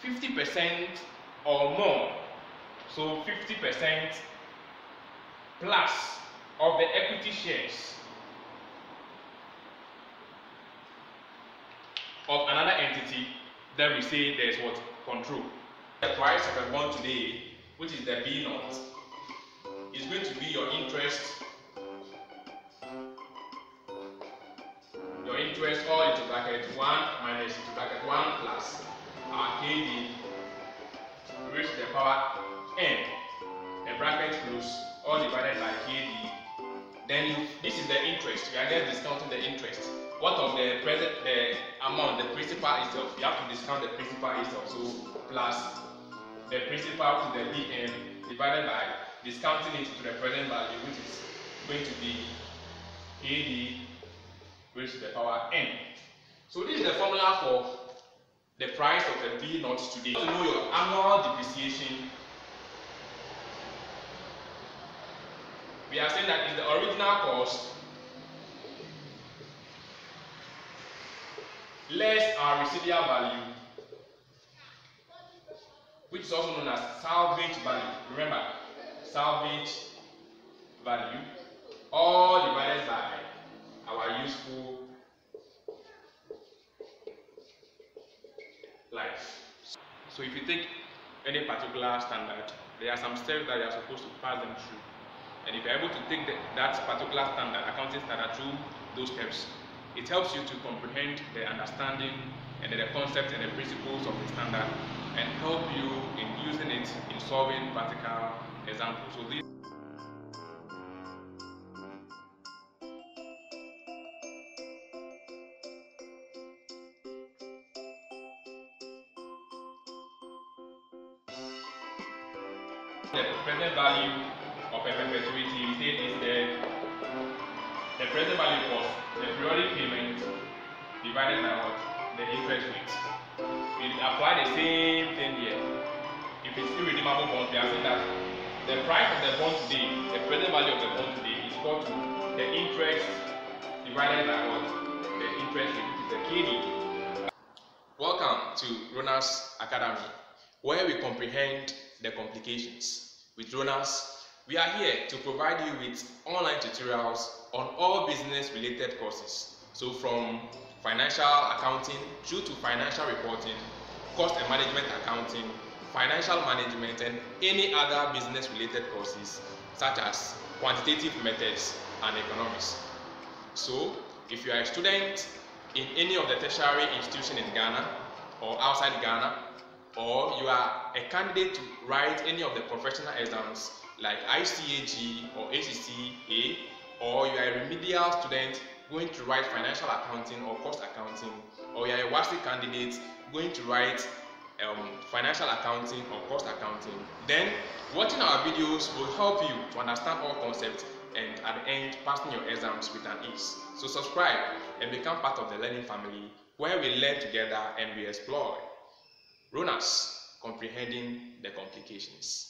50% or more, so 50% plus of the equity shares of another entity, then we say there's what? Control. The price of a bond today, which is the B naught, is going to be your interest all into bracket 1 minus into bracket 1 plus our KD raised to the power n, a bracket close, all divided by KD. Then this is the interest. We are just discounting the interest. What of the amount, the principal itself? You have to discount the principal itself. So plus the principal to the Bn divided by discounting it to the present value, which is going to be KD raised to the power n. So this is the formula for the price of the B naught today. To know your annual depreciation, we are saying that is the original cost less our residual value, which is also known as salvage value. Remember, salvage value, all divided by our useful life. So if you take any particular standard, there are some steps that you are supposed to pass them through. And if you're able to take that particular standard, accounting standard, through those steps, it helps you to comprehend the understanding and the concepts and the principles of the standard and help you in using it in solving practical examples. So this the present value of a perpetuity, we say is the present value cost, the periodic payment divided by what? The interest rate. We apply the same thing here. If it's irredeemable bond, we are saying that the price of the bond today, the present value of the bond today, is equal to the interest divided by what? The interest rate, which is the KD. Welcome to RONAS Academy, where we comprehend the complications. With RONAS, we are here to provide you with online tutorials on all business related courses. So from financial accounting through to financial reporting, cost and management accounting, financial management, and any other business related courses such as quantitative methods and economics. So if you are a student in any of the tertiary institutions in Ghana or outside Ghana, or you are a candidate to write any of the professional exams like ICAG or ACCA, or you are a remedial student going to write financial accounting or cost accounting, or you are a WASI candidate going to write financial accounting or cost accounting, then watching our videos will help you to understand all concepts and at the end passing your exams with an ease. So subscribe and become part of the learning family where we learn together and we explore. RONAS, comprehending the complications.